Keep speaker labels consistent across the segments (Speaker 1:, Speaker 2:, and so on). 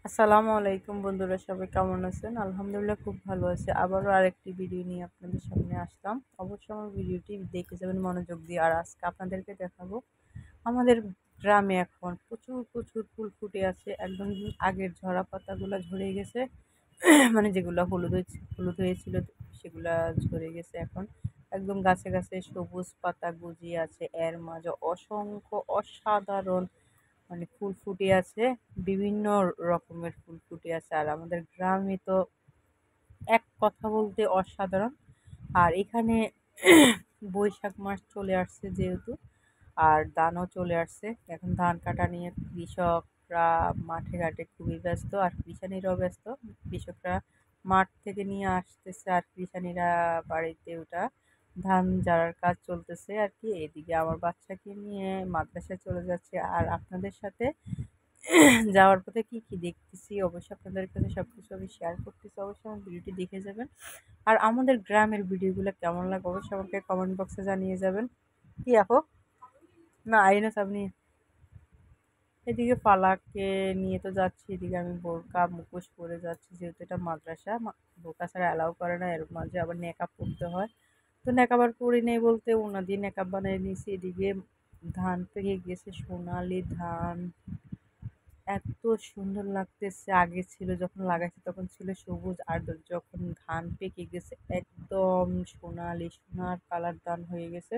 Speaker 1: আসসালামু আলাইকুম বন্ধুরা, সবাই কেমন আছেন? আলহামদুলিল্লাহ খুব ভালো আছি। আবারও আরেকটি ভিডিও নিয়ে আপনাদের সামনে আসলাম। অবশ্যই আমার ভিডিওটি দেখে যাবেন মনোযোগ দিয়ে। আর আজকে আপনাদেরকে দেখাবো আমাদের গ্রামে এখন প্রচুর প্রচুর ফুল ফুটে আছে। একদম আগের ঝরা পাতাগুলো ঝরে গেছে। মানে যেগুলো হলুদ হয়েছিল সেগুলা ঝরে গেছে এখন। একদম গাছে গাছে সবুজ পাতা গজিয়ে আছে। এর মাঝে অসংখ্য অসাধারণ ফুল ফুটে আছে। বিভিন্ন রকমের ফুল ফুটে আছে। আর আমাদের গ্রামে তো এক কথা বলতে অসাধারণ। আর এখানে বৈশাখ মাস চলে আসছে যেহেতু, আর ধানও চলে আসছে। এখন ধান কাটা নিয়ে কৃষকরা মাঠে ঘাটে খুবই ব্যস্ত, আর কৃষানীরাও ব্যস্ত। কৃষকরা মাঠ থেকে নিয়ে আসতেছে, আর কৃষানীরা বাড়িতে ওটা ধান ঝাড়ার কাজ চলতেছে আর কি। এদিকে আমার বাচ্চাকে নিয়ে মাদ্রাসায় চলে যাচ্ছে। আর আপনাদের সাথে যাওয়ার পথে কি কি দেখতেছি অবশ্যই আপনাদের কাছে সবকিছু আমি শেয়ার করতেছি। অবশ্যই আমার ভিডিওটি দেখে যাবেন। আর আমাদের গ্রামের ভিডিওগুলো কেমন লাগে অবশ্যই আমাকে কমেন্ট বক্সে জানিয়ে যাবেন। কি আপু? না আইনাস আপনি এদিকে ফালাককে নিয়ে তো যাচ্ছি। এদিকে আমি বোরকা মুখোশ পরে যাচ্ছি, যেহেতু এটা মাদ্রাসা। বোরকা ছাড়া অ্যালাউ করে না, এর মাঝে আবার নেকাব পরতে হয়। তো নেকাব আর পরি নেই বলতে ওনা দিয়ে নেকাব বানিয়ে নিয়েছি। এদিকে ধান পেকে গেছে, সোনালি ধান। এত সুন্দর লাগতেছে। আগে ছিল যখন লাগাইছি তখন ছিল সবুজ, আর যখন ধান পেকে গেছে একদম সোনালি সোনার কালার ধান হয়ে গেছে।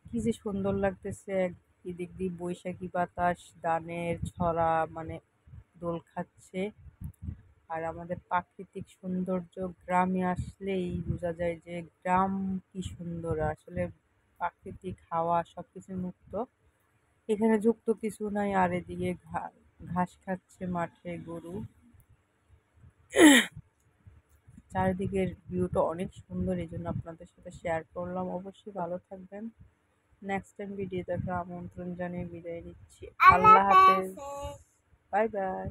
Speaker 1: কি যে সুন্দর লাগতেছে। এদিক দিয়ে বৈশাখী বাতাস ধানের ছড়া দোল খাচ্ছে। আর আমাদের প্রাকৃতিক সৌন্দর্য গ্রামে আসলেই বোঝা যায় যে গ্রাম কি সুন্দর। আসলে প্রাকৃতিক হাওয়া সবকিছু মুক্ত, এখানে যুক্ত কিছু নাই। আর এদিকে ঘাস খাচ্ছে মাঠে গরু। চারিদিকের ভিউটা অনেক সুন্দর, এই জন্য আপনাদের সাথে শেয়ার করলাম। অবশ্যই ভালো থাকবেন। নেক্সট টাইম ভিডিও দেখার আমন্ত্রণ জানিয়ে বিদায় নিচ্ছি। আল্লাহ হাফেজ। Bye bye.